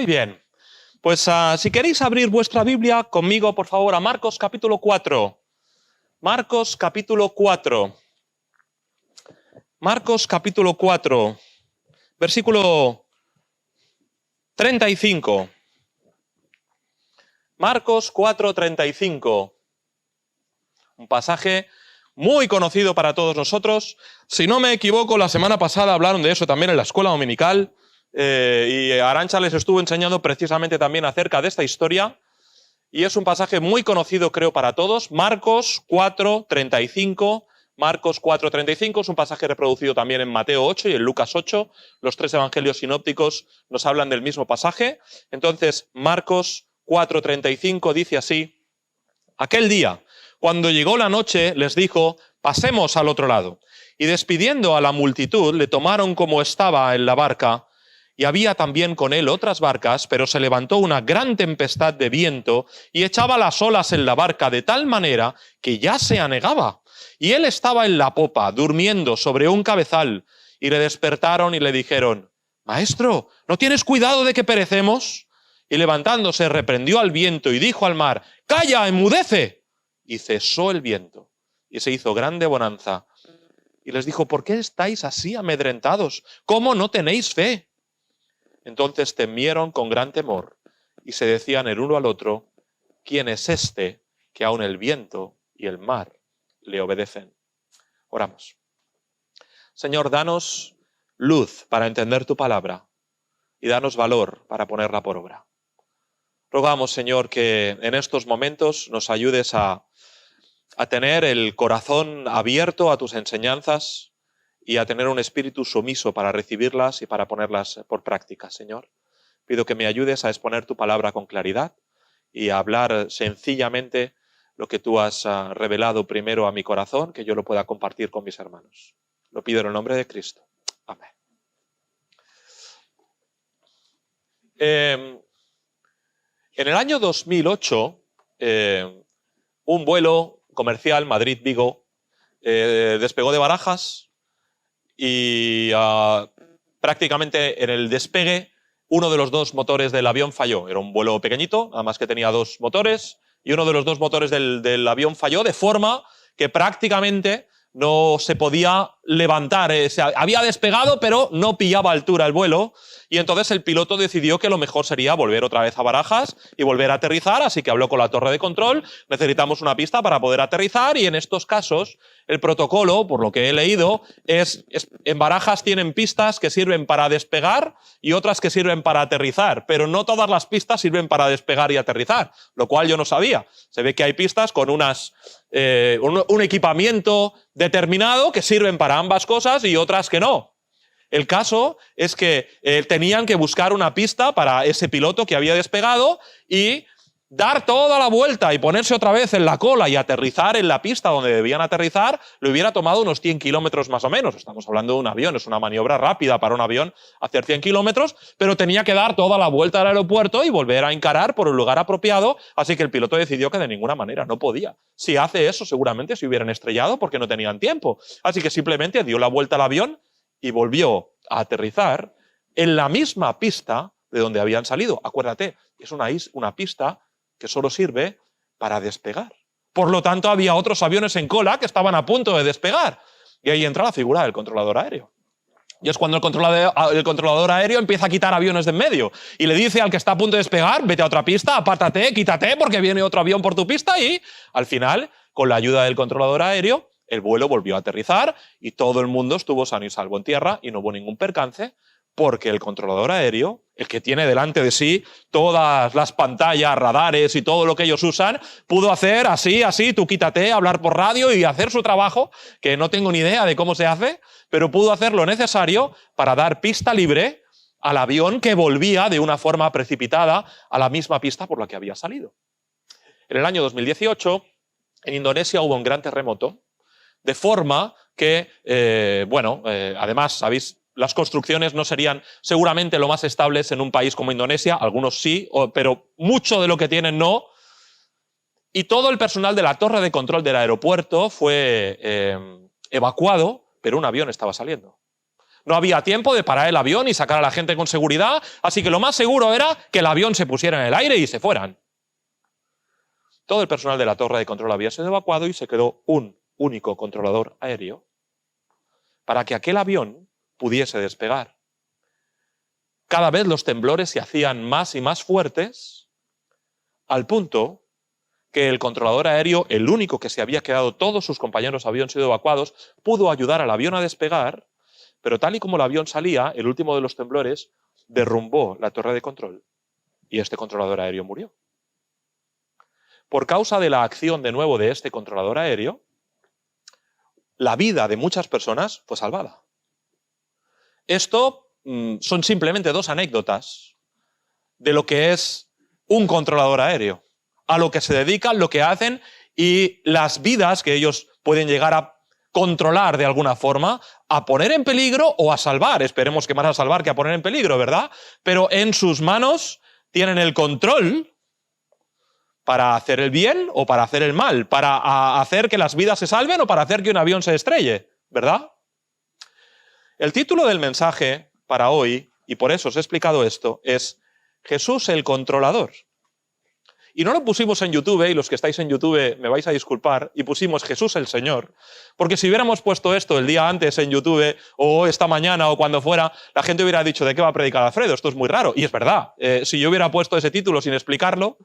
Muy bien. Pues si queréis abrir vuestra Biblia conmigo, por favor, a Marcos capítulo 4. Marcos capítulo 4. Marcos capítulo 4, versículo 35. Marcos 4:35. Un pasaje muy conocido para todos nosotros. Si no me equivoco, la semana pasada hablaron de eso también en la escuela dominical. Y Arantxa les estuvo enseñando precisamente también acerca de esta historia. Y es un pasaje muy conocido, creo, para todos. Marcos 4:35. Marcos 4:35 es un pasaje reproducido también en Mateo 8 y en Lucas 8. Los tres evangelios sinópticos nos hablan del mismo pasaje. Entonces, Marcos 4:35 dice así: aquel día, cuando llegó la noche, les dijo: pasemos al otro lado. Y despidiendo a la multitud, le tomaron como estaba en la barca, y había también con él otras barcas, pero se levantó una gran tempestad de viento y echaba las olas en la barca de tal manera que ya se anegaba. Y él estaba en la popa, durmiendo sobre un cabezal, y le despertaron y le dijeron: Maestro, ¿no tienes cuidado de que perecemos? Y levantándose reprendió al viento y dijo al mar: ¡Calla, enmudece! Y cesó el viento, y se hizo grande bonanza. Y les dijo: ¿por qué estáis así amedrentados? ¿Cómo no tenéis fe? Entonces temieron con gran temor, y se decían el uno al otro: ¿quién es este que aun el viento y el mar le obedecen? Oramos. Señor, danos luz para entender tu palabra y danos valor para ponerla por obra. Rogamos, Señor, que en estos momentos nos ayudes a tener el corazón abierto a tus enseñanzas y a tener un espíritu sumiso para recibirlas y para ponerlas por práctica, Señor. Pido que me ayudes a exponer tu palabra con claridad y a hablar sencillamente lo que tú has revelado primero a mi corazón, que yo lo pueda compartir con mis hermanos. Lo pido en el nombre de Cristo. Amén. En el año 2008, un vuelo comercial Madrid-Vigo despegó de Barajas y prácticamente en el despegue uno de los dos motores del avión falló. Era un vuelo pequeñito, además que tenía dos motores, y uno de los dos motores del avión falló de forma que prácticamente no se podía levantar. Había despegado, pero no pillaba altura el vuelo, y entonces el piloto decidió que lo mejor sería volver otra vez a Barajas y volver a aterrizar, así que habló con la torre de control: necesitamos una pista para poder aterrizar, y en estos casos el protocolo, por lo que he leído, en Barajas tienen pistas que sirven para despegar y otras que sirven para aterrizar, pero no todas las pistas sirven para despegar y aterrizar, lo cual yo no sabía. Se ve que hay pistas con un equipamiento determinado que sirven para ambas cosas y otras que no. El caso es que tenían que buscar una pista para ese piloto que había despegado y dar toda la vuelta y ponerse otra vez en la cola y aterrizar en la pista donde debían aterrizar. Le hubiera tomado unos 100 kilómetros más o menos. Estamos hablando de un avión, es una maniobra rápida para un avión hacer 100 kilómetros, pero tenía que dar toda la vuelta al aeropuerto y volver a encarar por el lugar apropiado, así que el piloto decidió que de ninguna manera, no podía. Si hace eso, seguramente se hubieran estrellado porque no tenían tiempo. Así que simplemente dio la vuelta al avión y volvió a aterrizar en la misma pista de donde habían salido. Acuérdate, es una pista que solo sirve para despegar. Por lo tanto, había otros aviones en cola que estaban a punto de despegar. Y ahí entra la figura del controlador aéreo. Y es cuando el controlador aéreo empieza a quitar aviones de en medio y le dice al que está a punto de despegar: vete a otra pista, apártate, quítate, porque viene otro avión por tu pista. Y al final, con la ayuda del controlador aéreo, el vuelo volvió a aterrizar y todo el mundo estuvo sano y salvo en tierra y no hubo ningún percance, porque el controlador aéreo, el que tiene delante de sí todas las pantallas, radares y todo lo que ellos usan, pudo hacer así, tú quítate, hablar por radio y hacer su trabajo, que no tengo ni idea de cómo se hace, pero pudo hacer lo necesario para dar pista libre al avión que volvía de una forma precipitada a la misma pista por la que había salido. En el año 2018, en Indonesia hubo un gran terremoto, de forma que, además, ¿sabéis? Las construcciones no serían seguramente lo más estables en un país como Indonesia, algunos sí, pero mucho de lo que tienen no. Y todo el personal de la torre de control del aeropuerto fue evacuado, pero un avión estaba saliendo. No había tiempo de parar el avión y sacar a la gente con seguridad, así que lo más seguro era que el avión se pusiera en el aire y se fueran. Todo el personal de la torre de control había sido evacuado y se quedó un único controlador aéreo para que aquel avión pudiese despegar. Cada vez los temblores se hacían más y más fuertes, al punto que el controlador aéreo, el único que se había quedado, todos sus compañeros habían sido evacuados, pudo ayudar al avión a despegar, pero tal y como el avión salía, el último de los temblores derrumbó la torre de control y este controlador aéreo murió. Por causa de la acción de nuevo de este controlador aéreo, la vida de muchas personas fue salvada. Esto son simplemente dos anécdotas de lo que es un controlador aéreo, a lo que se dedican, lo que hacen y las vidas que ellos pueden llegar a controlar de alguna forma, a poner en peligro o a salvar. Esperemos que más a salvar que a poner en peligro, ¿verdad? Pero en sus manos tienen el control para hacer el bien o para hacer el mal, para hacer que las vidas se salven o para hacer que un avión se estrelle, ¿verdad? El título del mensaje para hoy, y por eso os he explicado esto, es Jesús el controlador. Y no lo pusimos en YouTube, y los que estáis en YouTube me vais a disculpar, y pusimos Jesús el Señor, porque si hubiéramos puesto esto el día antes en YouTube, o esta mañana, o cuando fuera, la gente hubiera dicho, ¿de qué va a predicar Alfredo? Esto es muy raro. Y es verdad, si yo hubiera puesto ese título sin explicarlo,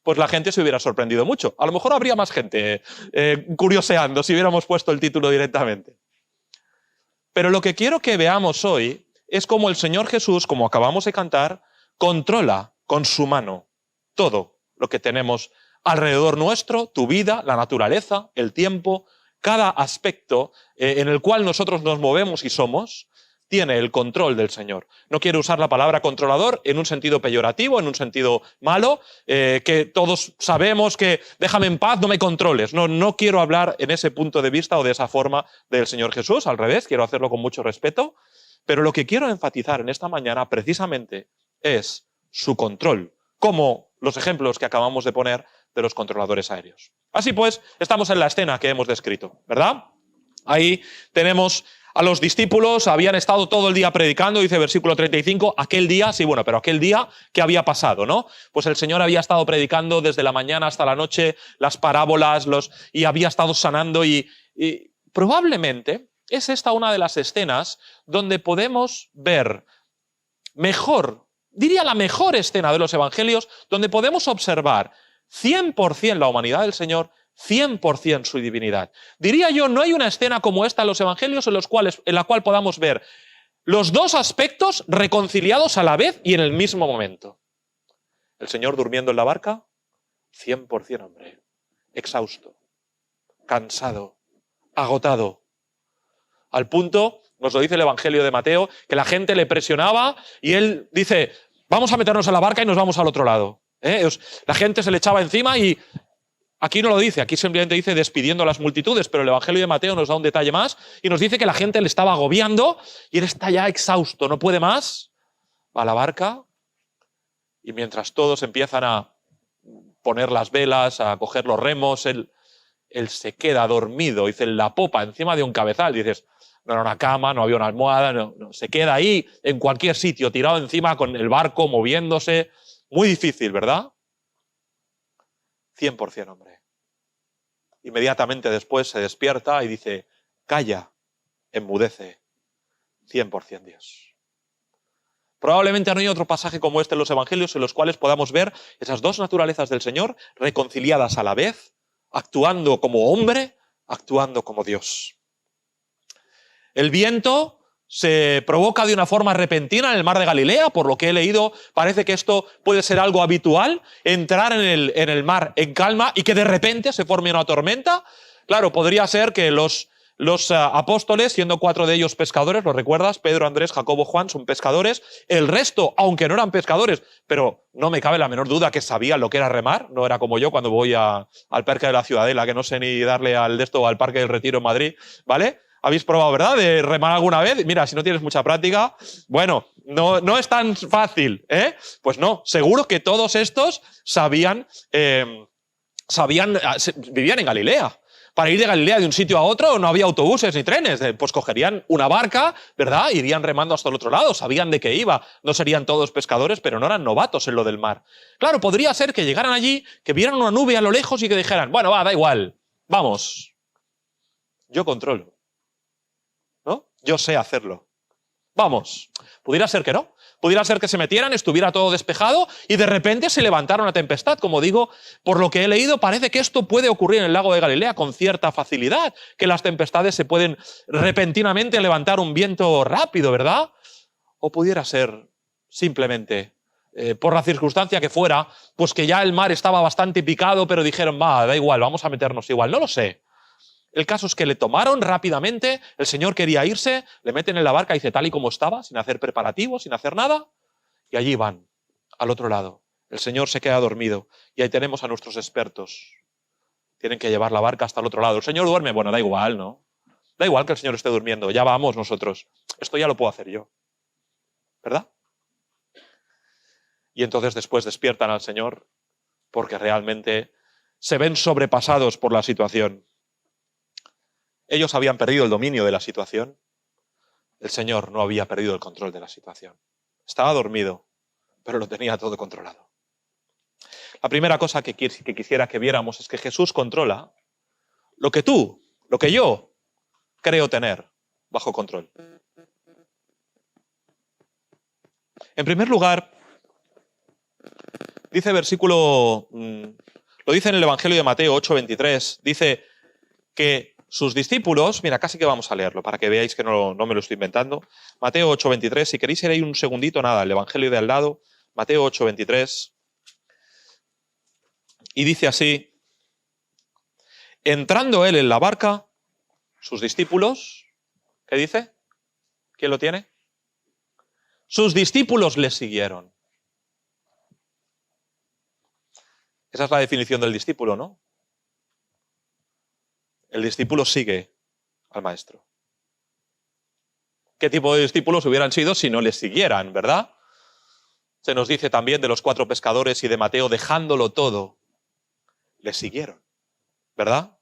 pues la gente se hubiera sorprendido mucho. A lo mejor habría más gente curioseando si hubiéramos puesto el título directamente. Pero lo que quiero que veamos hoy es cómo el Señor Jesús, como acabamos de cantar, controla con su mano todo lo que tenemos alrededor nuestro, tu vida, la naturaleza, el tiempo, cada aspecto en el cual nosotros nos movemos y somos, tiene el control del Señor. No quiero usar la palabra controlador en un sentido peyorativo, en un sentido malo, que todos sabemos que déjame en paz, no me controles. No quiero hablar en ese punto de vista o de esa forma del Señor Jesús, al revés, quiero hacerlo con mucho respeto, pero lo que quiero enfatizar en esta mañana precisamente es su control, como los ejemplos que acabamos de poner de los controladores aéreos. Así pues, estamos en la escena que hemos descrito, ¿verdad? Ahí tenemos a los discípulos, habían estado todo el día predicando, dice versículo 35, aquel día, sí, bueno, pero aquel día, ¿qué había pasado, no? Pues el Señor había estado predicando desde la mañana hasta la noche, las parábolas, y había estado sanando y probablemente es esta una de las escenas donde podemos ver mejor, diría la mejor escena de los evangelios, donde podemos observar 100% la humanidad del Señor, 100% su divinidad. Diría yo, no hay una escena como esta en los evangelios en la cual podamos ver los dos aspectos reconciliados a la vez y en el mismo momento. El Señor durmiendo en la barca, 100% hombre, exhausto, cansado, agotado, al punto, nos lo dice el Evangelio de Mateo, que la gente le presionaba y él dice, vamos a meternos en la barca y nos vamos al otro lado. La gente se le echaba encima y aquí no lo dice, aquí simplemente dice despidiendo a las multitudes, pero el Evangelio de Mateo nos da un detalle más y nos dice que la gente le estaba agobiando y él está ya exhausto, no puede más, va a la barca y mientras todos empiezan a poner las velas, a coger los remos, él se queda dormido, dice, en la popa, encima de un cabezal, dices, no era una cama, no había una almohada, no, se queda ahí en cualquier sitio, tirado encima con el barco, moviéndose, muy difícil, ¿verdad? 100% hombre. Inmediatamente después se despierta y dice, calla, enmudece, 100% Dios. Probablemente no hay otro pasaje como este en los evangelios en los cuales podamos ver esas dos naturalezas del Señor reconciliadas a la vez, actuando como hombre, actuando como Dios. El viento se provoca de una forma repentina en el mar de Galilea, por lo que he leído, parece que esto puede ser algo habitual, entrar en el mar en calma y que de repente se forme una tormenta. Claro, podría ser que los apóstoles, siendo 4 de ellos pescadores, ¿lo recuerdas? Pedro, Andrés, Jacobo, Juan, son pescadores. El resto, aunque no eran pescadores, pero no me cabe la menor duda que sabían lo que era remar. No era como yo cuando voy al Parque de la Ciudadela, que no sé ni darle al Parque del Retiro en Madrid, ¿vale? ¿Habéis probado, verdad, de remar alguna vez? Mira, si no tienes mucha práctica, bueno, no es tan fácil, ¿eh? Pues no, seguro que todos estos vivían en Galilea. Para ir de Galilea de un sitio a otro no había autobuses ni trenes. Pues cogerían una barca, ¿verdad? Irían remando hasta el otro lado, sabían de qué iba. No serían todos pescadores, pero no eran novatos en lo del mar. Claro, podría ser que llegaran allí, que vieran una nube a lo lejos y que dijeran, bueno, va, da igual, vamos. Yo controlo, ¿no? Yo sé hacerlo. Vamos. Pudiera ser que no. Pudiera ser que se metieran, estuviera todo despejado y de repente se levantara una tempestad. Como digo, por lo que he leído, parece que esto puede ocurrir en el lago de Galilea con cierta facilidad, que las tempestades se pueden repentinamente levantar un viento rápido, ¿verdad? O pudiera ser simplemente, por la circunstancia que fuera, pues que ya el mar estaba bastante picado, pero dijeron, va, da igual, vamos a meternos igual. No lo sé. El caso es que le tomaron rápidamente, el señor quería irse, le meten en la barca, dice tal y como estaba, sin hacer preparativos, sin hacer nada, y allí van, al otro lado. El señor se queda dormido y ahí tenemos a nuestros expertos. Tienen que llevar la barca hasta el otro lado. El señor duerme, bueno, da igual, ¿no? Da igual que el señor esté durmiendo, ya vamos nosotros. Esto ya lo puedo hacer yo, ¿verdad? Y entonces después despiertan al señor porque realmente se ven sobrepasados por la situación. Ellos habían perdido el dominio de la situación. El Señor no había perdido el control de la situación. Estaba dormido, pero lo tenía todo controlado. La primera cosa que quisiera que viéramos es que Jesús controla lo que tú, lo que yo creo tener bajo control. En primer lugar, dice versículo, lo dice en el Evangelio de Mateo 8:23, dice que sus discípulos, mira, casi que vamos a leerlo para que veáis que no me lo estoy inventando. Mateo 8:23, si queréis ir ahí un segundito, nada, el Evangelio de al lado, Mateo 8:23. Y dice así, entrando él en la barca, sus discípulos, ¿qué dice? ¿Quién lo tiene? Sus discípulos le siguieron. Esa es la definición del discípulo, ¿no? El discípulo sigue al maestro. ¿Qué tipo de discípulos hubieran sido si no les siguieran, verdad? Se nos dice también de los 4 pescadores y de Mateo, dejándolo todo, les siguieron, ¿verdad?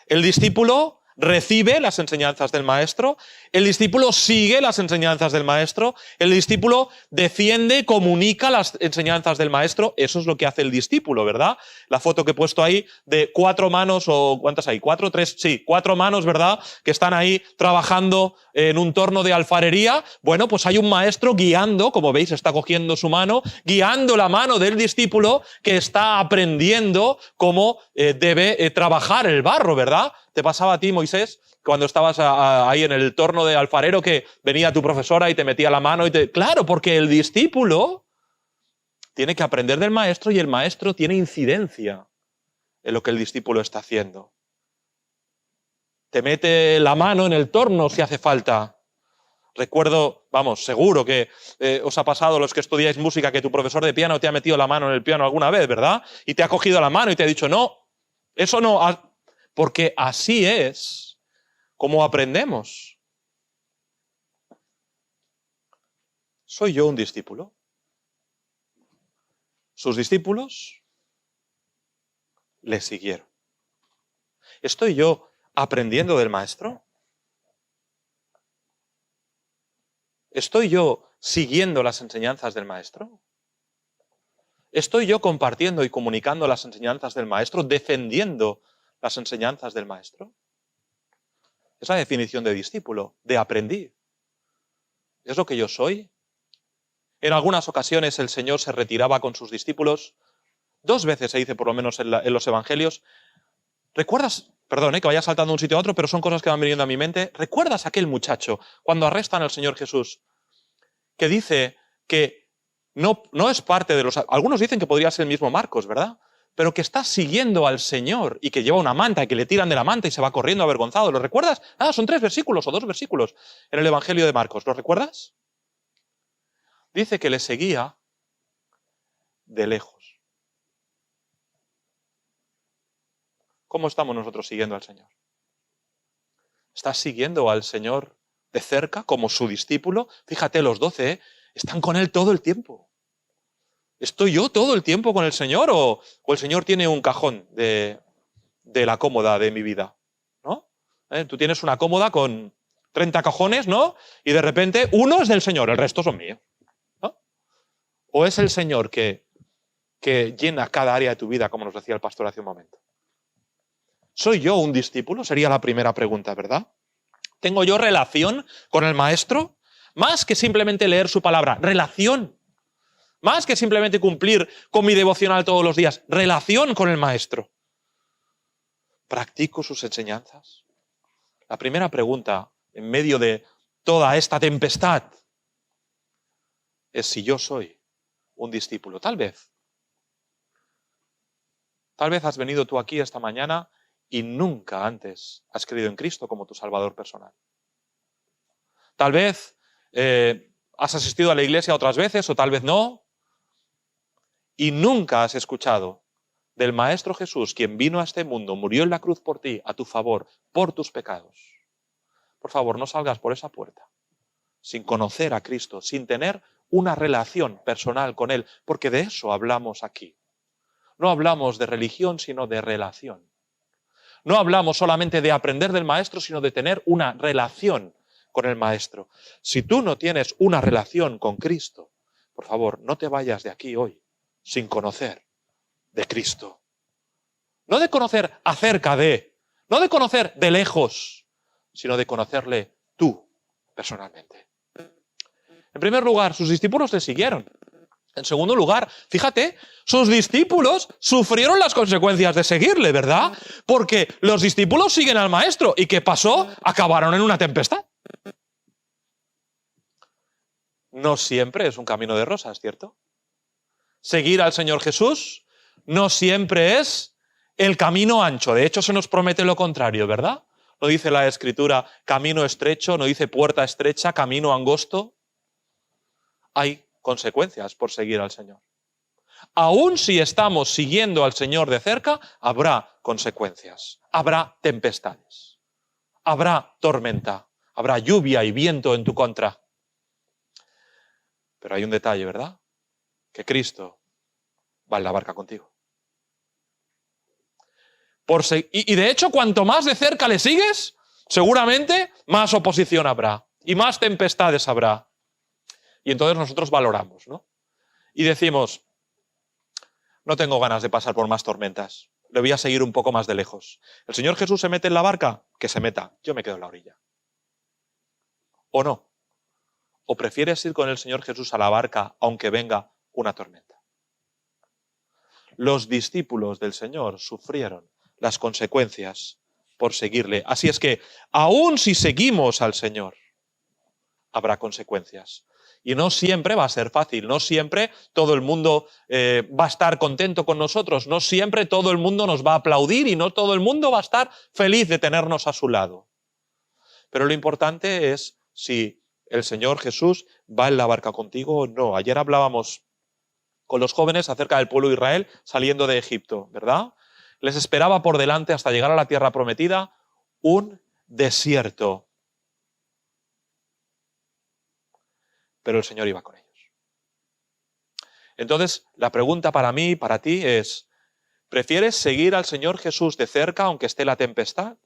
El discípulo recibe las enseñanzas del maestro, el discípulo sigue las enseñanzas del maestro, el discípulo defiende, comunica las enseñanzas del maestro. Eso es lo que hace el discípulo, ¿verdad? La foto que he puesto ahí de 4 manos, o ¿cuántas hay? 4, 3, sí, 4 manos, ¿verdad? Que están ahí trabajando en un torno de alfarería. Bueno, pues hay un maestro guiando, como veis, está cogiendo su mano, guiando la mano del discípulo que está aprendiendo cómo debe trabajar el barro, ¿verdad? ¿Te pasaba a ti, Moisés, cuando estabas ahí en el torno de alfarero, que venía tu profesora y te metía la mano? Claro, porque el discípulo tiene que aprender del maestro y el maestro tiene incidencia en lo que el discípulo está haciendo. Te mete la mano en el torno si hace falta. Recuerdo, vamos, seguro que os ha pasado, los que estudiáis música, que tu profesor de piano te ha metido la mano en el piano alguna vez, ¿verdad? Y te ha cogido la mano y te ha dicho, no, eso no... Porque así es como aprendemos. ¿Soy yo un discípulo? Sus discípulos le siguieron. ¿Estoy yo aprendiendo del maestro? ¿Estoy yo siguiendo las enseñanzas del maestro? ¿Estoy yo compartiendo y comunicando las enseñanzas del maestro, defendiendo las enseñanzas del maestro? Es la definición de discípulo, de aprendiz. ¿Es lo que yo soy? En algunas ocasiones el Señor se retiraba con sus discípulos. 2 veces se dice, por lo menos en los evangelios. ¿Recuerdas? Perdón, que vaya saltando de un sitio a otro, pero son cosas que van viniendo a mi mente. ¿Recuerdas a aquel muchacho cuando arrestan al Señor Jesús, que dice que no es parte de los... Algunos dicen que podría ser el mismo Marcos, ¿verdad? Pero que está siguiendo al Señor y que lleva una manta y que le tiran de la manta y se va corriendo avergonzado. ¿Lo recuerdas? Son 3 versículos o 2 versículos en el Evangelio de Marcos. ¿Lo recuerdas? Dice que le seguía de lejos. ¿Cómo estamos nosotros siguiendo al Señor? ¿Estás siguiendo al Señor de cerca como su discípulo? Fíjate, los 12 están con Él todo el tiempo. ¿Estoy yo todo el tiempo con el Señor o el Señor tiene un cajón de de la cómoda de mi vida, ¿no? Tú tienes una cómoda con 30 cajones, ¿no? Y de repente uno es del Señor, el resto son míos, ¿no? ¿O es el Señor que llena cada área de tu vida, como nos decía el pastor hace un momento? ¿Soy yo un discípulo? Sería la primera pregunta, ¿verdad? ¿Tengo yo relación con el Maestro? Más que simplemente leer su palabra, relación. Más que simplemente cumplir con mi devocional todos los días, relación con el Maestro. ¿Practico sus enseñanzas? La primera pregunta, en medio de toda esta tempestad, es si yo soy un discípulo. Tal vez has venido tú aquí esta mañana y nunca antes has creído en Cristo como tu Salvador personal. Tal vez has asistido a la iglesia otras veces o tal vez no, y nunca has escuchado del Maestro Jesús, quien vino a este mundo, murió en la cruz por ti, a tu favor, por tus pecados. Por favor, no salgas por esa puerta sin conocer a Cristo, sin tener una relación personal con Él, porque de eso hablamos aquí. No hablamos de religión, sino de relación. No hablamos solamente de aprender del Maestro, sino de tener una relación con el Maestro. Si tú no tienes una relación con Cristo, por favor, no te vayas de aquí hoy sin conocer de Cristo. No de conocer acerca de, no de conocer de lejos, sino de conocerle tú personalmente. En primer lugar, sus discípulos le siguieron. En segundo lugar, fíjate, sus discípulos sufrieron las consecuencias de seguirle, ¿verdad? Porque los discípulos siguen al Maestro. ¿Y qué pasó? Acabaron en una tempestad. No siempre es un camino de rosas, ¿cierto? Seguir al Señor Jesús no siempre es el camino ancho. De hecho, se nos promete lo contrario, ¿verdad? No dice la Escritura camino estrecho, no dice puerta estrecha, camino angosto. Hay consecuencias por seguir al Señor. Aún si estamos siguiendo al Señor de cerca, habrá consecuencias, habrá tempestades, habrá tormenta, habrá lluvia y viento en tu contra. Pero hay un detalle, ¿verdad? Que Cristo va en la barca contigo. Y de hecho, cuanto más de cerca le sigues, seguramente más oposición habrá y más tempestades habrá. Y entonces nosotros valoramos, ¿no? Y decimos, no tengo ganas de pasar por más tormentas, le voy a seguir un poco más de lejos. ¿El Señor Jesús se mete en la barca? Que se meta, yo me quedo en la orilla. ¿O no? ¿O prefieres ir con el Señor Jesús a la barca aunque venga una tormenta? Los discípulos del Señor sufrieron las consecuencias por seguirle. Así es que, aun si seguimos al Señor, habrá consecuencias. Y no siempre va a ser fácil, no siempre todo el mundo va a estar contento con nosotros, no siempre todo el mundo nos va a aplaudir y no todo el mundo va a estar feliz de tenernos a su lado. Pero lo importante es si el Señor Jesús va en la barca contigo o no. Ayer hablábamos con los jóvenes acerca del pueblo de Israel saliendo de Egipto, ¿verdad? Les esperaba por delante hasta llegar a la tierra prometida un desierto. Pero el Señor iba con ellos. Entonces, la pregunta para mí y para ti es, ¿prefieres seguir al Señor Jesús de cerca aunque esté la tempestad?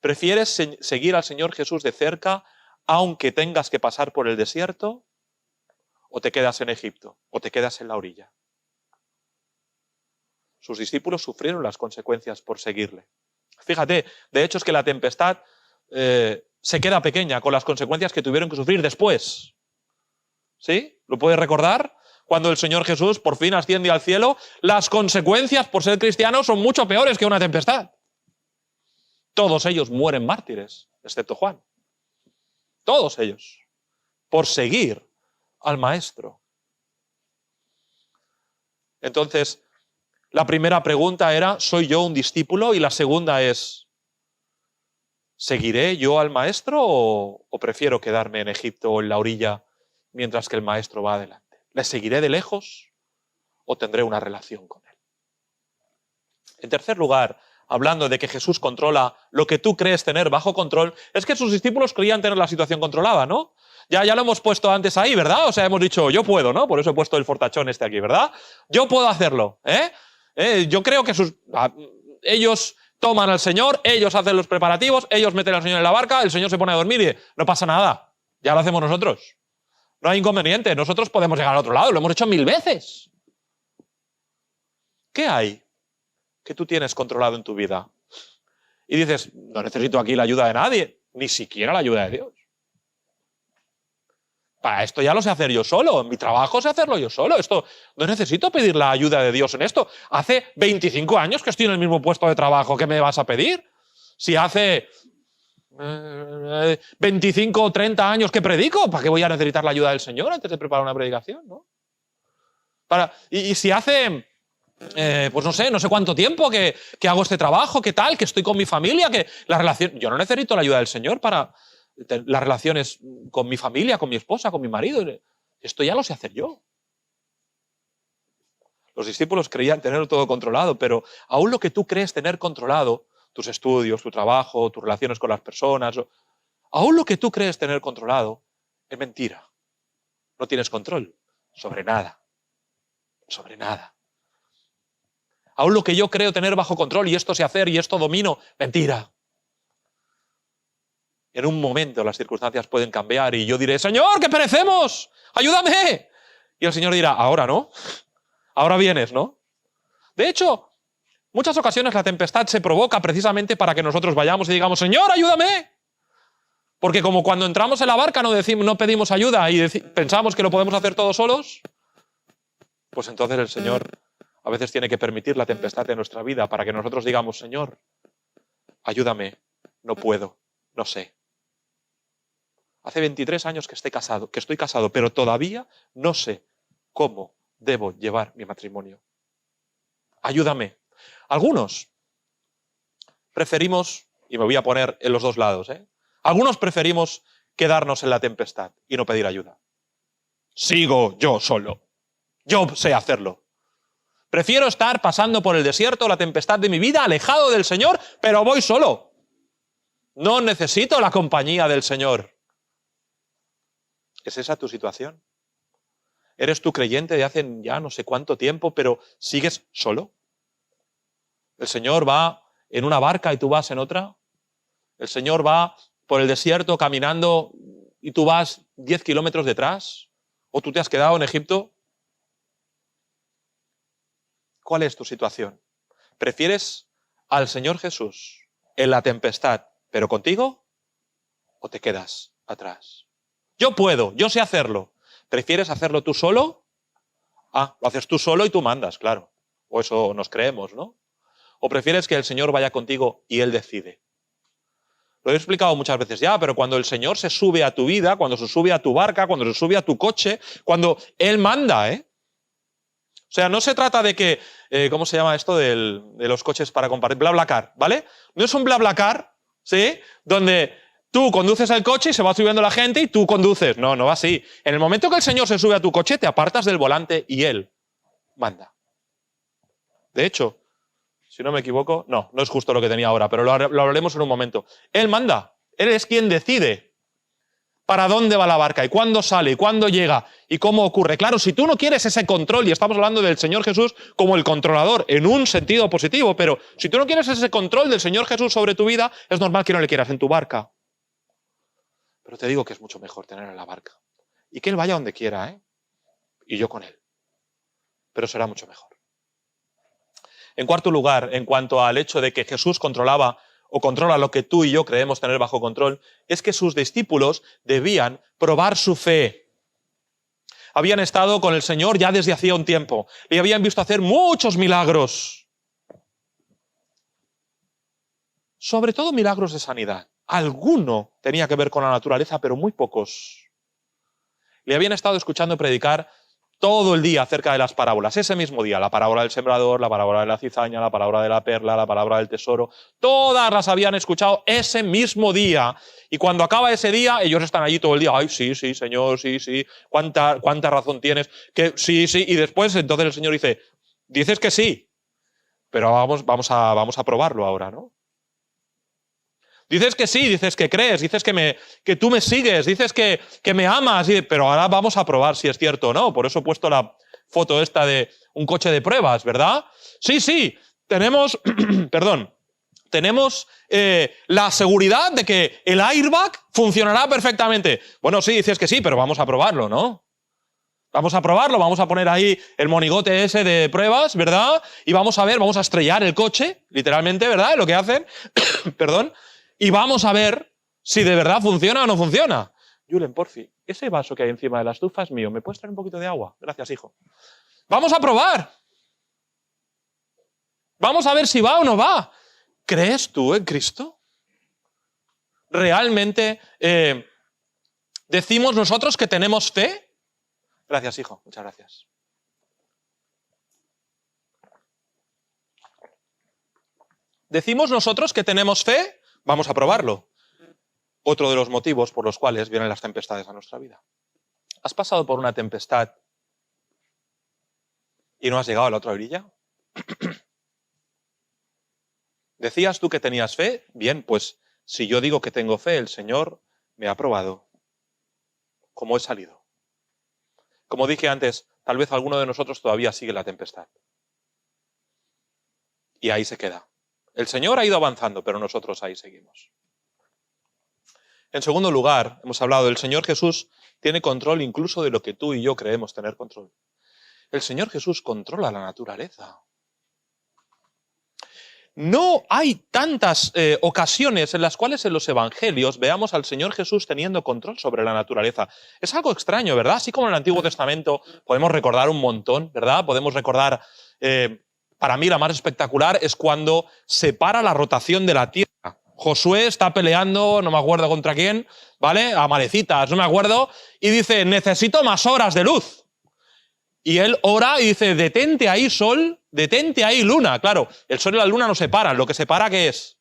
¿Prefieres seguir al Señor Jesús de cerca aunque tengas que pasar por el desierto? ¿O te quedas en Egipto? ¿O te quedas en la orilla? Sus discípulos sufrieron las consecuencias por seguirle. Fíjate, de hecho es que la tempestad se queda pequeña con las consecuencias que tuvieron que sufrir después. ¿Sí? ¿Lo puedes recordar? Cuando el Señor Jesús por fin asciende al cielo, las consecuencias por ser cristianos son mucho peores que una tempestad. Todos ellos mueren mártires, excepto Juan. Todos ellos, por seguir al Maestro. Entonces, la primera pregunta era, ¿soy yo un discípulo? Y la segunda es, ¿seguiré yo al Maestro o prefiero quedarme en Egipto o en la orilla mientras que el Maestro va adelante? ¿Le seguiré de lejos o tendré una relación con Él? En tercer lugar, hablando de que Jesús controla lo que tú crees tener bajo control, es que sus discípulos creían tener la situación controlada, ¿no? Ya lo hemos puesto antes ahí, ¿verdad? O sea, hemos dicho, yo puedo, ¿no? Por eso he puesto el fortachón aquí, ¿verdad? Yo puedo hacerlo, ¿eh? Yo creo que ellos toman al Señor, ellos hacen los preparativos, ellos meten al Señor en la barca, el Señor se pone a dormir y no pasa nada. Ya lo hacemos nosotros. No hay inconveniente, nosotros podemos llegar al otro lado, lo hemos hecho 1000 veces. ¿Qué hay que tú tienes controlado en tu vida? Y dices, no necesito aquí la ayuda de nadie, ni siquiera la ayuda de Dios. Para esto ya lo sé hacer yo solo, en mi trabajo sé hacerlo yo solo. Esto no necesito pedir la ayuda de Dios en esto. Hace 25 años que estoy en el mismo puesto de trabajo, ¿qué me vas a pedir? Si hace 25 o 30 años que predico, ¿para qué voy a necesitar la ayuda del Señor antes de preparar una predicación? ¿No? Y si hace, pues no sé cuánto tiempo que hago este trabajo, qué tal, que estoy con mi familia, que la relación, yo no necesito la ayuda del Señor para las relaciones con mi familia, con mi esposa, con mi marido. Esto ya lo sé hacer yo. Los discípulos creían tenerlo todo controlado, pero aún lo que tú crees tener controlado, tus estudios, tu trabajo, tus relaciones con las personas, aún lo que tú crees tener controlado es mentira. No tienes control sobre nada. Sobre nada. Aún lo que yo creo tener bajo control y esto sé hacer y esto domino, mentira. En un momento las circunstancias pueden cambiar y yo diré, Señor, que perecemos, ayúdame. Y el Señor dirá, ahora no, ahora vienes, ¿no? De hecho, muchas ocasiones la tempestad se provoca precisamente para que nosotros vayamos y digamos, Señor, ayúdame. Porque como cuando entramos en la barca no pedimos ayuda y pensamos que lo podemos hacer todos solos, pues entonces el Señor a veces tiene que permitir la tempestad en nuestra vida para que nosotros digamos, Señor, ayúdame, no puedo, no sé. Hace 23 años que estoy casado, pero todavía no sé cómo debo llevar mi matrimonio. Ayúdame. Algunos preferimos, y me voy a poner en los dos lados, algunos preferimos quedarnos en la tempestad y no pedir ayuda. Sigo yo solo. Yo sé hacerlo. Prefiero estar pasando por el desierto, la tempestad de mi vida, alejado del Señor, pero voy solo. No necesito la compañía del Señor. ¿Es esa tu situación? ¿Eres tú creyente de hace ya no sé cuánto tiempo, pero sigues solo? ¿El Señor va en una barca y tú vas en otra? ¿El Señor va por el desierto caminando y tú vas 10 kilómetros detrás? ¿O tú te has quedado en Egipto? ¿Cuál es tu situación? ¿Prefieres al Señor Jesús en la tempestad, pero contigo? ¿O te quedas atrás? Yo puedo, yo sé hacerlo. ¿Prefieres hacerlo tú solo? Ah, lo haces tú solo y tú mandas, claro. O eso nos creemos, ¿no? ¿O prefieres que el Señor vaya contigo y Él decide? Lo he explicado muchas veces ya, pero cuando el Señor se sube a tu vida, cuando se sube a tu barca, cuando se sube a tu coche, cuando Él manda, O sea, no se trata de que, ¿cómo se llama esto de los coches para compartir? BlaBlaCar, ¿vale? No es un BlaBlaCar, ¿sí? Donde tú conduces el coche y se va subiendo la gente y tú conduces. No, no va así. En el momento que el Señor se sube a tu coche, te apartas del volante y Él manda. De hecho, si no me equivoco, no es justo lo que tenía ahora, pero lo hablaremos en un momento. Él manda. Él es quien decide para dónde va la barca y cuándo sale y cuándo llega y cómo ocurre. Claro, si tú no quieres ese control, y estamos hablando del Señor Jesús como el controlador en un sentido positivo, pero si tú no quieres ese control del Señor Jesús sobre tu vida, es normal que no le quieras en tu barca. Pero te digo que es mucho mejor tener en la barca. Y que Él vaya donde quiera, Y yo con Él. Pero será mucho mejor. En cuarto lugar, en cuanto al hecho de que Jesús controlaba o controla lo que tú y yo creemos tener bajo control, es que sus discípulos debían probar su fe. Habían estado con el Señor ya desde hacía un tiempo. Le habían visto hacer muchos milagros. Sobre todo milagros de sanidad. Alguno tenía que ver con la naturaleza, pero muy pocos. Le habían estado escuchando predicar todo el día acerca de las parábolas. Ese mismo día, la parábola del sembrador, la parábola de la cizaña, la parábola de la perla, la parábola del tesoro. Todas las habían escuchado ese mismo día. Y cuando acaba ese día, ellos están allí todo el día. Ay, sí, Señor, sí. ¿Cuánta razón tienes? Que sí. Y después, entonces el Señor dice, dices que sí, pero vamos a probarlo ahora, ¿no? Dices que sí, dices que crees, dices que tú me sigues, dices que me amas, pero ahora vamos a probar si es cierto o no. Por eso he puesto la foto esta de un coche de pruebas, ¿verdad? Sí, tenemos, tenemos la seguridad de que el airbag funcionará perfectamente. Bueno, sí, dices que sí, pero vamos a probarlo, ¿no? Vamos a probarlo, vamos a poner ahí el monigote ese de pruebas, ¿verdad? Y vamos a ver, vamos a estrellar el coche, literalmente, ¿verdad? Lo que hacen, perdón, y vamos a ver si de verdad funciona o no funciona. Julen, porfi, ese vaso que hay encima de la estufa es mío, ¿me puedes traer un poquito de agua? Gracias, hijo. Vamos a probar. Vamos a ver si va o no va. ¿Crees tú en Cristo? ¿Realmente decimos nosotros que tenemos fe? Gracias, hijo. Muchas gracias. ¿Decimos nosotros que tenemos fe? Vamos a probarlo. Otro de los motivos por los cuales vienen las tempestades a nuestra vida. ¿Has pasado por una tempestad y no has llegado a la otra orilla? ¿Decías tú que tenías fe? Bien, pues si yo digo que tengo fe, el Señor me ha probado. ¿Cómo he salido? Como dije antes, tal vez alguno de nosotros todavía sigue la tempestad. Y ahí se queda. El Señor ha ido avanzando, pero nosotros ahí seguimos. En segundo lugar, hemos hablado, el Señor Jesús tiene control incluso de lo que tú y yo creemos tener control. El Señor Jesús controla la naturaleza. No hay tantas ocasiones en las cuales en los evangelios veamos al Señor Jesús teniendo control sobre la naturaleza. Es algo extraño, ¿verdad? Así como en el Antiguo Testamento podemos recordar un montón, ¿verdad? Podemos recordar, para mí la más espectacular es cuando se para la rotación de la tierra. Josué está peleando, no me acuerdo contra quién, ¿vale? Amalecitas, no me acuerdo, y dice, necesito más horas de luz. Y él ora y dice, detente ahí sol, detente ahí luna. Claro, el sol y la luna no se paran, lo que se para, ¿qué es?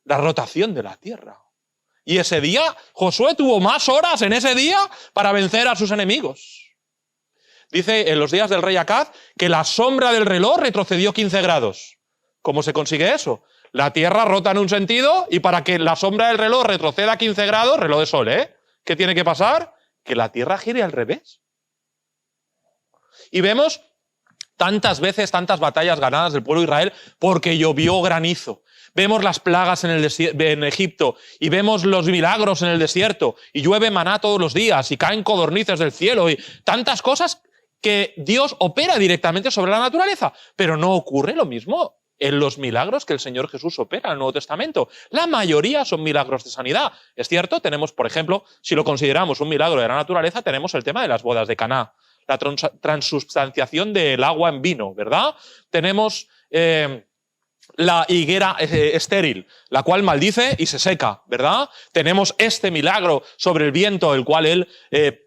La rotación de la tierra. Y ese día, Josué tuvo más horas en ese día para vencer a sus enemigos. Dice en los días del rey Acaz que la sombra del reloj retrocedió 15 grados. ¿Cómo se consigue eso? La tierra rota en un sentido y para que la sombra del reloj retroceda 15 grados, reloj de sol, ¿qué tiene que pasar? Que la tierra gire al revés. Y vemos tantas veces, tantas batallas ganadas del pueblo de Israel porque llovió granizo. Vemos las plagas en Egipto y vemos los milagros en el desierto y llueve maná todos los días y caen codornices del cielo y tantas cosas que Dios opera directamente sobre la naturaleza. Pero no ocurre lo mismo en los milagros que el Señor Jesús opera en el Nuevo Testamento. La mayoría son milagros de sanidad. Es cierto, tenemos, por ejemplo, si lo consideramos un milagro de la naturaleza, tenemos el tema de las bodas de Caná. La transubstanciación del agua en vino, ¿verdad? Tenemos la higuera estéril, la cual maldice y se seca, ¿verdad? Tenemos este milagro sobre el viento, el cual él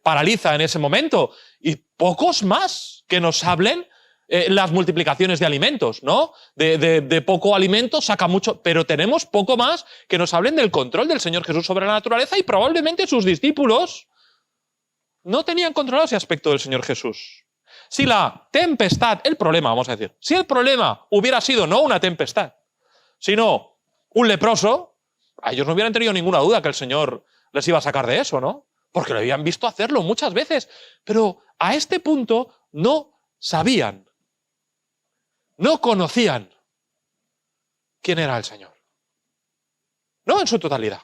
paraliza en ese momento. Y pocos más que nos hablen las multiplicaciones de alimentos, ¿no? De poco alimento saca mucho, pero tenemos poco más que nos hablen del control del Señor Jesús sobre la naturaleza y probablemente sus discípulos no tenían controlado ese aspecto del Señor Jesús. Si la tempestad, el problema, vamos a decir, si el problema hubiera sido no una tempestad, sino un leproso, a ellos no hubieran tenido ninguna duda que el Señor les iba a sacar de eso, ¿no? Porque lo habían visto hacerlo muchas veces. Pero a este punto no sabían, no conocían quién era el Señor. No en su totalidad.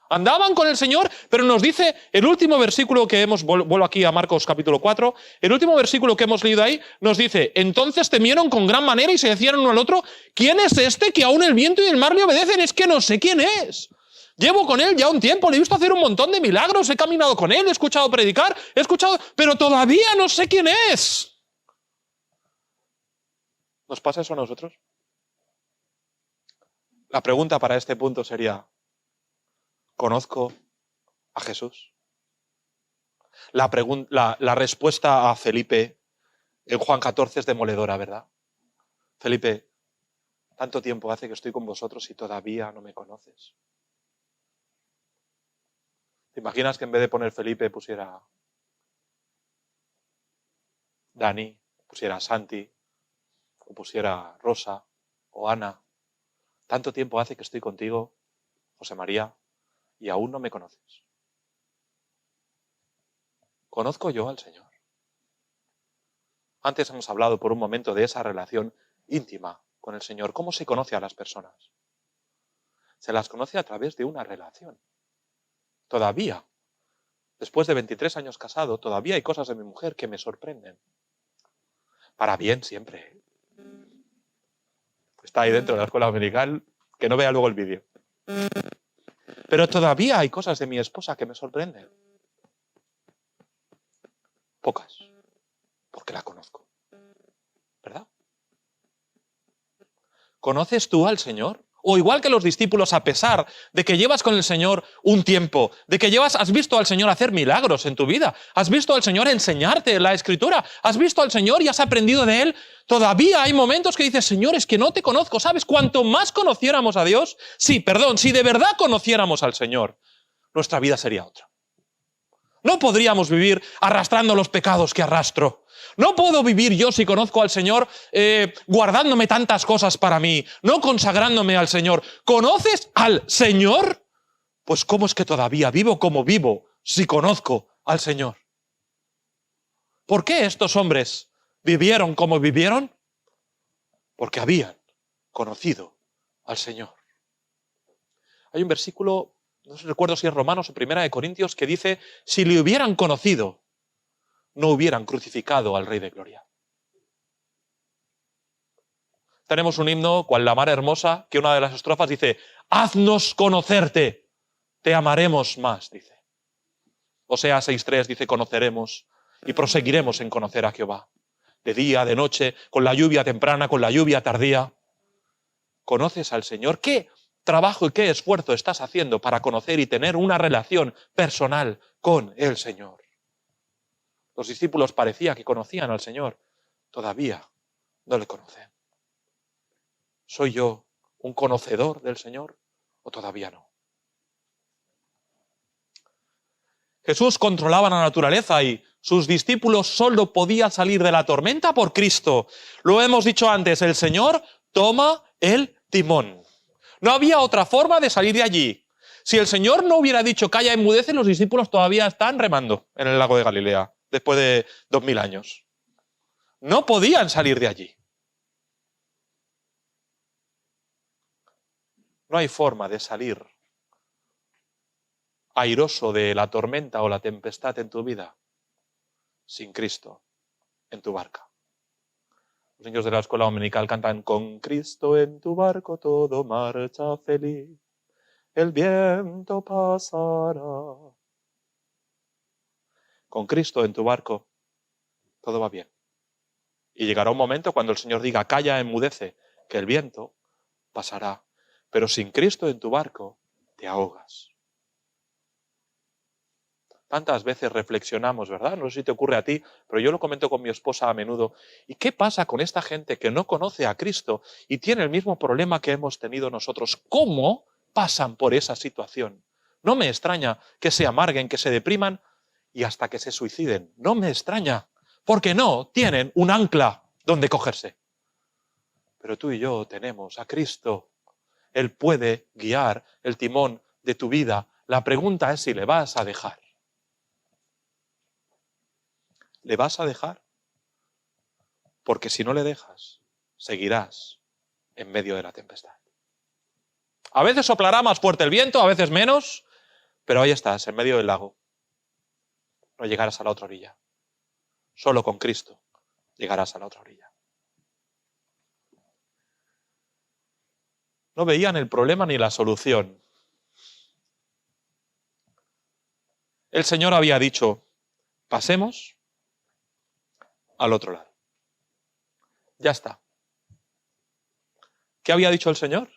Andaban con el Señor, pero nos dice el último versículo que vuelvo aquí a Marcos capítulo 4, el último versículo que hemos leído ahí nos dice, entonces temieron con gran manera y se decían uno al otro, ¿quién es este que aún el viento y el mar le obedecen? Es que no sé quién es. Llevo con él ya un tiempo, le he visto hacer un montón de milagros, he caminado con él, he escuchado predicar, pero todavía no sé quién es. ¿Nos pasa eso a nosotros? La pregunta para este punto sería, ¿conozco a Jesús? La respuesta a Felipe en Juan 14 es demoledora, ¿verdad? Felipe, tanto tiempo hace que estoy con vosotros y todavía no me conoces. ¿Te imaginas que en vez de poner Felipe pusiera Dani, pusiera Santi, o pusiera Rosa o Ana? Tanto tiempo hace que estoy contigo, José María, y aún no me conoces. ¿Conozco yo al Señor? Antes hemos hablado por un momento de esa relación íntima con el Señor. ¿Cómo se conoce a las personas? Se las conoce a través de una relación. Todavía, después de 23 años casado, todavía hay cosas de mi mujer que me sorprenden. Para bien siempre. Está ahí dentro de la escuela dominical, que no vea luego el vídeo. Pero todavía hay cosas de mi esposa que me sorprenden. Pocas. Porque la conozco. ¿Verdad? ¿Conoces tú al Señor? O igual que los discípulos, a pesar de que llevas con el Señor un tiempo, de que has visto al Señor hacer milagros en tu vida, has visto al Señor enseñarte la Escritura, has visto al Señor y has aprendido de Él, todavía hay momentos que dices, Señor, es que no te conozco, ¿sabes? Cuanto más conociéramos a Dios, si de verdad conociéramos al Señor, nuestra vida sería otra. No podríamos vivir arrastrando los pecados que arrastro. No puedo vivir yo, si conozco al Señor, guardándome tantas cosas para mí, no consagrándome al Señor. ¿Conoces al Señor? Pues ¿cómo es que todavía vivo como vivo si conozco al Señor? ¿Por qué estos hombres vivieron como vivieron? Porque habían conocido al Señor. Hay un versículo, no recuerdo si es Romanos o Primera de Corintios, que dice, si le hubieran conocido, no hubieran crucificado al Rey de Gloria. Tenemos un himno, cual la mar hermosa, que una de las estrofas dice, haznos conocerte, te amaremos más, dice. Oseas 6:3 dice, conoceremos y proseguiremos en conocer a Jehová. De día, de noche, con la lluvia temprana, con la lluvia tardía. ¿Conoces al Señor? ¿Qué trabajo y qué esfuerzo estás haciendo para conocer y tener una relación personal con el Señor? Los discípulos parecía que conocían al Señor. Todavía no le conocen. ¿Soy yo un conocedor del Señor o todavía no? Jesús controlaba la naturaleza y sus discípulos solo podían salir de la tormenta por Cristo. Lo hemos dicho antes, el Señor toma el timón. No había otra forma de salir de allí. Si el Señor no hubiera dicho calla, enmudece, los discípulos todavía están remando en el lago de Galilea, después de 2000 años. No podían salir de allí. No hay forma de salir airoso de la tormenta o la tempestad en tu vida sin Cristo en tu barca. Los niños de la escuela dominical cantan, con Cristo en tu barco todo marcha feliz, el viento pasará. Con Cristo en tu barco todo va bien. Y llegará un momento cuando el Señor diga, calla, enmudece, que el viento pasará. Pero sin Cristo en tu barco te ahogas. Tantas veces reflexionamos, ¿verdad? No sé si te ocurre a ti, pero yo lo comento con mi esposa a menudo. ¿Y qué pasa con esta gente que no conoce a Cristo y tiene el mismo problema que hemos tenido nosotros? ¿Cómo pasan por esa situación? No me extraña que se amarguen, que se depriman y hasta que se suiciden. No me extraña, porque no tienen un ancla donde cogerse. Pero tú y yo tenemos a Cristo. Él puede guiar el timón de tu vida. La pregunta es si le vas a dejar. ¿Le vas a dejar? Porque si no le dejas, seguirás en medio de la tempestad. A veces soplará más fuerte el viento, a veces menos, pero ahí estás, en medio del lago. No llegarás a la otra orilla. Solo con Cristo llegarás a la otra orilla. No veían el problema ni la solución. El Señor había dicho, pasemos al otro lado. Ya está. ¿Qué había dicho el Señor?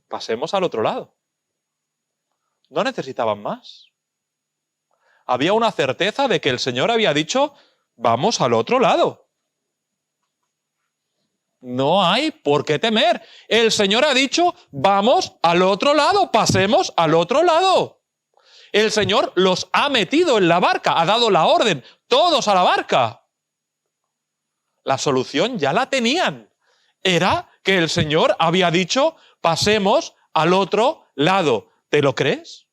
Pasemos al otro lado. No necesitaban más. Había una certeza de que el Señor había dicho, vamos al otro lado. No hay por qué temer. El Señor ha dicho, vamos al otro lado, pasemos al otro lado. El Señor los ha metido en la barca, ha dado la orden, todos a la barca. La solución ya la tenían. Era que el Señor había dicho, pasemos al otro lado. ¿Te lo crees?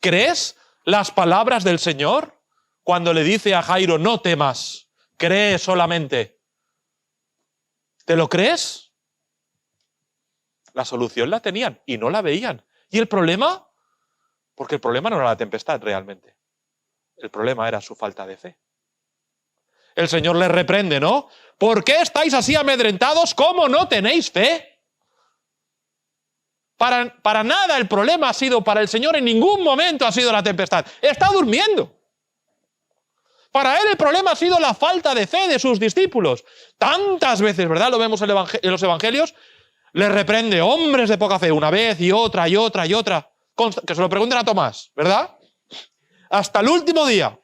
¿Crees las palabras del Señor cuando le dice a Jairo, no temas, cree solamente? ¿Te lo crees? La solución la tenían y no la veían. ¿Y el problema? Porque el problema no era la tempestad realmente. El problema era su falta de fe. El Señor les reprende, ¿no? ¿Por qué estáis así amedrentados? ¿Cómo no tenéis fe? Para nada el problema ha sido para el Señor, en ningún momento ha sido la tempestad. Está durmiendo. Para él el problema ha sido la falta de fe de sus discípulos. Tantas veces, ¿verdad? Lo vemos en los evangelios. Les reprende, hombres de poca fe, una vez y otra y otra y otra. Que se lo pregunten a Tomás, ¿verdad? Hasta el último día.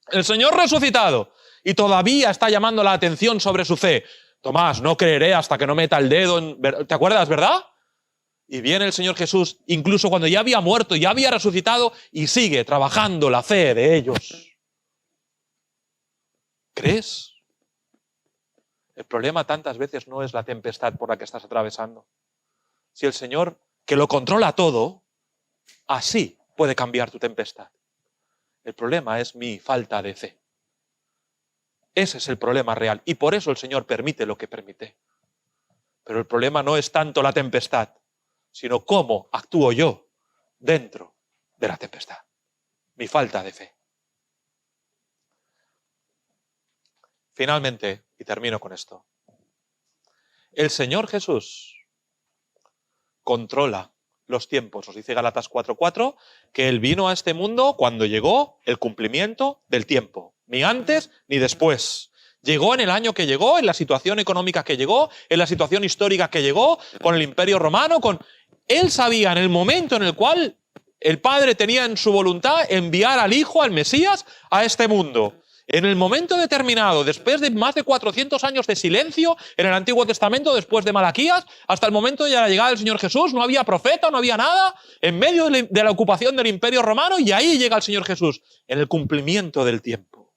El Señor resucitado. Y todavía está llamando la atención sobre su fe. Tomás, no creeré hasta que no meta el dedo en... ¿Te acuerdas, verdad? Y viene el Señor Jesús, incluso cuando ya había muerto, ya había resucitado, y sigue trabajando la fe de ellos. ¿Crees? El problema tantas veces no es la tempestad por la que estás atravesando. Si el Señor, que lo controla todo, así puede cambiar tu tempestad. El problema es mi falta de fe. Ese es el problema real. Y por eso el Señor permite lo que permite. Pero el problema no es tanto la tempestad, sino cómo actúo yo dentro de la tempestad. Mi falta de fe. Finalmente, y termino con esto, el Señor Jesús controla los tiempos. Nos dice Gálatas 4:4 que Él vino a este mundo cuando llegó el cumplimiento del tiempo. Ni antes ni después. Llegó en el año que llegó, en la situación económica que llegó, en la situación histórica que llegó, con el Imperio Romano. Él sabía en el momento en el cual el Padre tenía en su voluntad enviar al Hijo, al Mesías, a este mundo. En el momento determinado, después de más de 400 años de silencio en el Antiguo Testamento, después de Malaquías, hasta el momento de la llegada del Señor Jesús, no había profeta, no había nada, en medio de la ocupación del Imperio Romano, y ahí llega el Señor Jesús, en el cumplimiento del tiempo.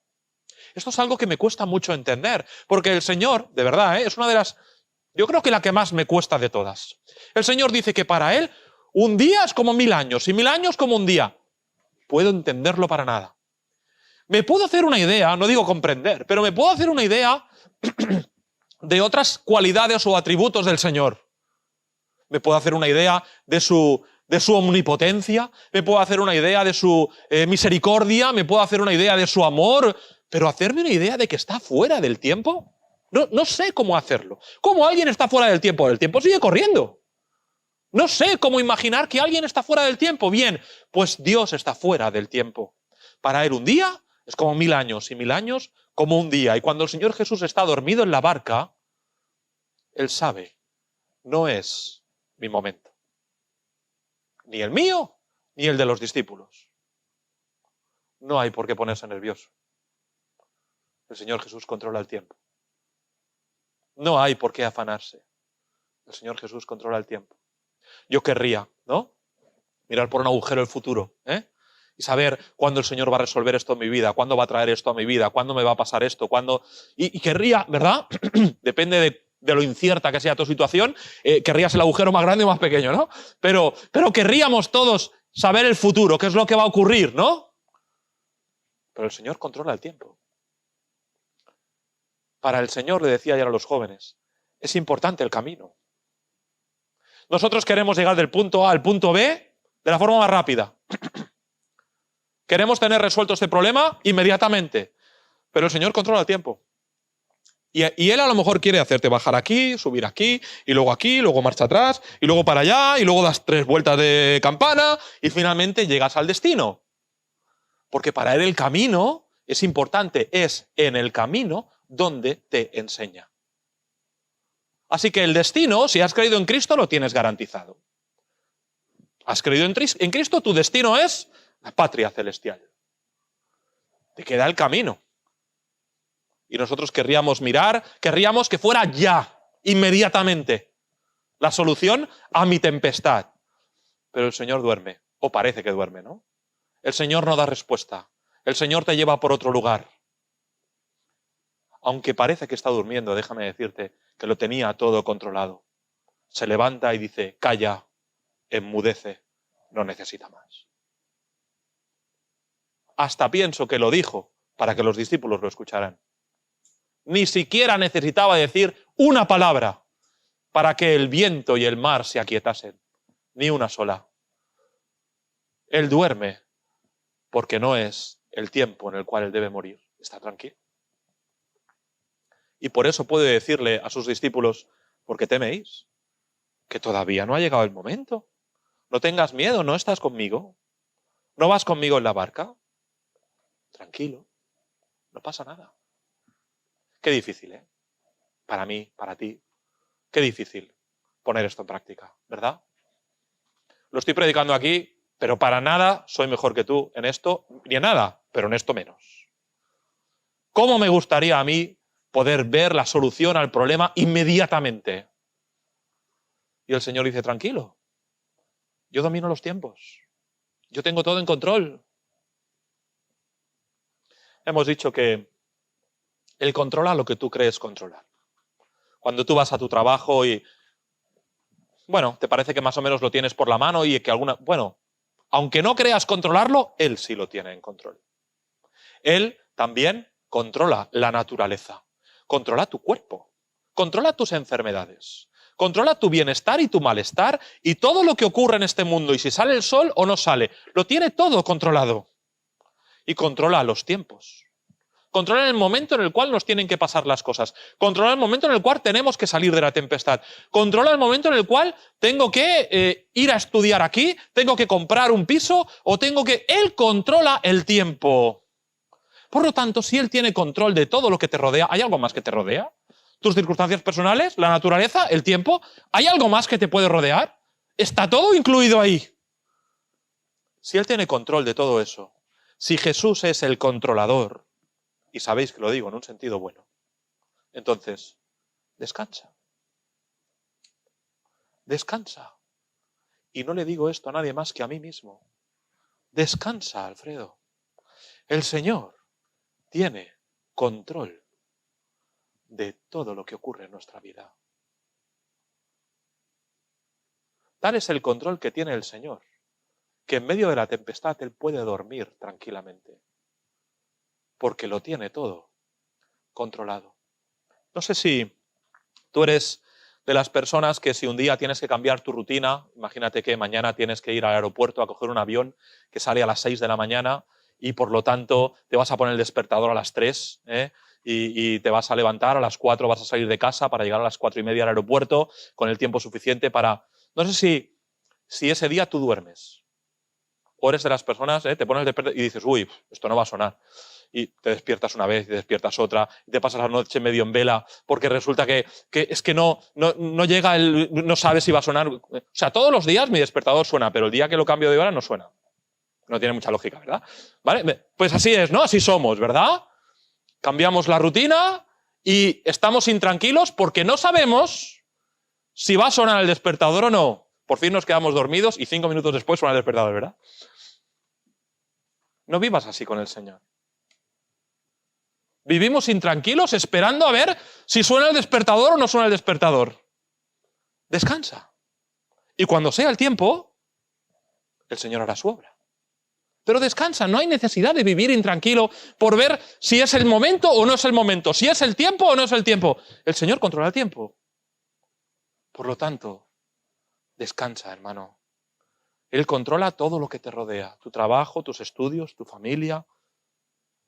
Esto es algo que me cuesta mucho entender, porque el Señor, de verdad, es una de las, yo creo que la que más me cuesta de todas. El Señor dice que para Él un día es como 1000 años, y 1000 años como un día. Puedo entenderlo para nada. Me puedo hacer una idea, no digo comprender, pero me puedo hacer una idea de otras cualidades o atributos del Señor. Me puedo hacer una idea de su omnipotencia, me puedo hacer una idea de su misericordia, me puedo hacer una idea de su amor, pero hacerme una idea de que está fuera del tiempo, no sé cómo hacerlo. ¿Cómo alguien está fuera del tiempo? El tiempo sigue corriendo. No sé cómo imaginar que alguien está fuera del tiempo. Bien, pues Dios está fuera del tiempo. Para Él un día es como 1000 años, y 1000 años como un día. Y cuando el Señor Jesús está dormido en la barca, Él sabe, no es mi momento. Ni el mío, ni el de los discípulos. No hay por qué ponerse nervioso. El Señor Jesús controla el tiempo. No hay por qué afanarse. El Señor Jesús controla el tiempo. Yo querría, ¿no?, mirar por un agujero el futuro, y saber cuándo el Señor va a resolver esto en mi vida, cuándo va a traer esto a mi vida, cuándo me va a pasar esto, cuándo... Y querría, ¿verdad? Depende de lo incierta que sea tu situación, querrías el agujero más grande o más pequeño, ¿no? Pero querríamos todos saber el futuro, qué es lo que va a ocurrir, ¿no? Pero el Señor controla el tiempo. Para el Señor, le decía ayer a los jóvenes, es importante el camino. Nosotros queremos llegar del punto A al punto B de la forma más rápida. Queremos tener resuelto este problema inmediatamente. Pero el Señor controla el tiempo. Y Él a lo mejor quiere hacerte bajar aquí, subir aquí, y luego marcha atrás, y luego para allá, y luego das 3 vueltas de campana, y finalmente llegas al destino. Porque para Él el camino es importante, es en el camino donde te enseña. Así que el destino, si has creído en Cristo, lo tienes garantizado. Has creído en Cristo, tu destino es la patria celestial. Te queda el camino. Y nosotros querríamos que fuera ya, inmediatamente, la solución a mi tempestad. Pero el Señor duerme, o parece que duerme, ¿no? El Señor no da respuesta. El Señor te lleva por otro lugar. Aunque parece que está durmiendo, déjame decirte que lo tenía todo controlado. Se levanta y dice, calla, enmudece, no necesita más. Hasta pienso que lo dijo para que los discípulos lo escucharan. Ni siquiera necesitaba decir una palabra para que el viento y el mar se aquietasen. Ni una sola. Él duerme porque no es el tiempo en el cual él debe morir. Está tranquilo. Y por eso puede decirle a sus discípulos, ¿por qué teméis? Que todavía no ha llegado el momento. No tengas miedo, no estás conmigo. ¿No vas conmigo en la barca? Tranquilo, no pasa nada. Qué difícil, ¿eh? Para mí, para ti. Qué difícil poner esto en práctica, ¿verdad? Lo estoy predicando aquí, pero para nada soy mejor que tú en esto, ni en nada, pero en esto menos. ¿Cómo me gustaría a mí poder ver la solución al problema inmediatamente? Y el Señor dice, tranquilo, yo domino los tiempos, yo tengo todo en control. Hemos dicho que Él controla lo que tú crees controlar. Cuando tú vas a tu trabajo y, bueno, te parece que más o menos lo tienes por la mano y que alguna... Bueno, aunque no creas controlarlo, Él sí lo tiene en control. Él también controla la naturaleza, controla tu cuerpo, controla tus enfermedades, controla tu bienestar y tu malestar y todo lo que ocurre en este mundo y si sale el sol o no sale, lo tiene todo controlado. Y controla los tiempos. Controla el momento en el cual nos tienen que pasar las cosas. Controla el momento en el cual tenemos que salir de la tempestad. Controla el momento en el cual tengo que ir a estudiar aquí, tengo que comprar un piso o tengo que... Él controla el tiempo. Por lo tanto, si Él tiene control de todo lo que te rodea, ¿hay algo más que te rodea? ¿Tus circunstancias personales, la naturaleza, el tiempo? ¿Hay algo más que te puede rodear? ¿Está todo incluido ahí? Si Él tiene control de todo eso, si Jesús es el controlador, y sabéis que lo digo en un sentido bueno, entonces, descansa. Descansa. Y no le digo esto a nadie más que a mí mismo. Descansa, Alfredo. El Señor tiene control de todo lo que ocurre en nuestra vida. Tal es el control que tiene el Señor, que en medio de la tempestad Él puede dormir tranquilamente, porque lo tiene todo controlado. No sé si tú eres de las personas que si un día tienes que cambiar tu rutina, imagínate que mañana tienes que ir al aeropuerto a coger un avión que sale a las 6 de la mañana y por lo tanto te vas a poner el despertador a las 3, y te vas a levantar a las 4, vas a salir de casa para llegar a las 4:30 al aeropuerto con el tiempo suficiente para... No sé si ese día tú duermes o eres de las personas, te pones el despertador y dices, uy, esto no va a sonar. Y te despiertas una vez, y te despiertas otra, y te pasas la noche medio en vela, porque resulta que es que no llega no sabes si va a sonar. O sea, todos los días mi despertador suena, pero el día que lo cambio de hora no suena. No tiene mucha lógica, ¿verdad? ¿Vale? Pues así es, ¿no? Así somos, ¿verdad? Cambiamos la rutina y estamos intranquilos porque no sabemos si va a sonar el despertador o no. Por fin nos quedamos dormidos y 5 minutos después suena el despertador, ¿verdad? No vivas así con el Señor. Vivimos intranquilos esperando a ver si suena el despertador o no suena el despertador. Descansa. Y cuando sea el tiempo, el Señor hará su obra. Pero descansa, no hay necesidad de vivir intranquilo por ver si es el momento o no es el momento, si es el tiempo o no es el tiempo. El Señor controla el tiempo. Por lo tanto, descansa, hermano. Él controla todo lo que te rodea, tu trabajo, tus estudios, tu familia.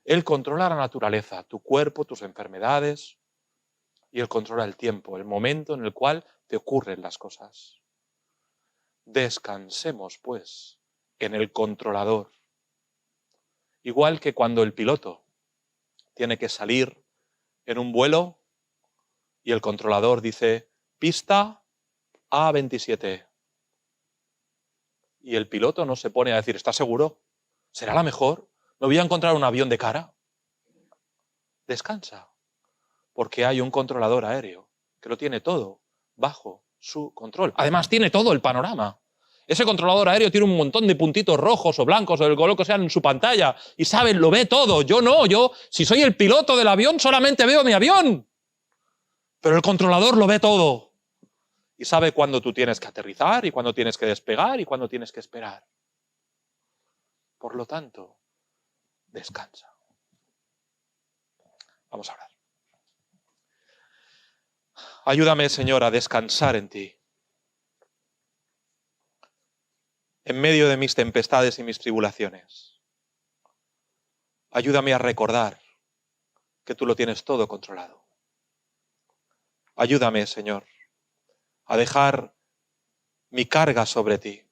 Él controla la naturaleza, tu cuerpo, tus enfermedades. Y Él controla el tiempo, el momento en el cual te ocurren las cosas. Descansemos, pues, en el controlador. Igual que cuando el piloto tiene que salir en un vuelo y el controlador dice, pista A27. Y el piloto no se pone a decir, ¿estás seguro? ¿Será la mejor? ¿Me voy a encontrar un avión de cara? Descansa, porque hay un controlador aéreo que lo tiene todo bajo su control. Además, tiene todo el panorama. Ese controlador aéreo tiene un montón de puntitos rojos o blancos o del color que sean en su pantalla y sabe, lo ve todo. Yo no, si soy el piloto del avión solamente veo mi avión. Pero el controlador lo ve todo y sabe cuándo tú tienes que aterrizar y cuándo tienes que despegar y cuándo tienes que esperar. Por lo tanto, descansa. Vamos a orar. Ayúdame, Señor, a descansar en ti. En medio de mis tempestades y mis tribulaciones. Ayúdame a recordar que tú lo tienes todo controlado. Ayúdame, Señor, a dejar mi carga sobre ti,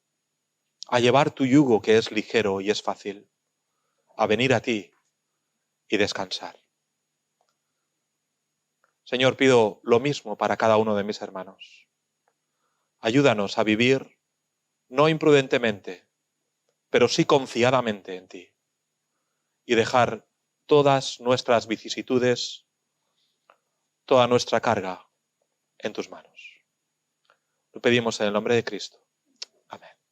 a llevar tu yugo que es ligero y es fácil, a venir a ti y descansar. Señor, pido lo mismo para cada uno de mis hermanos. Ayúdanos a vivir no imprudentemente, pero sí confiadamente en ti y dejar todas nuestras vicisitudes, toda nuestra carga en tus manos. Lo pedimos en el nombre de Cristo.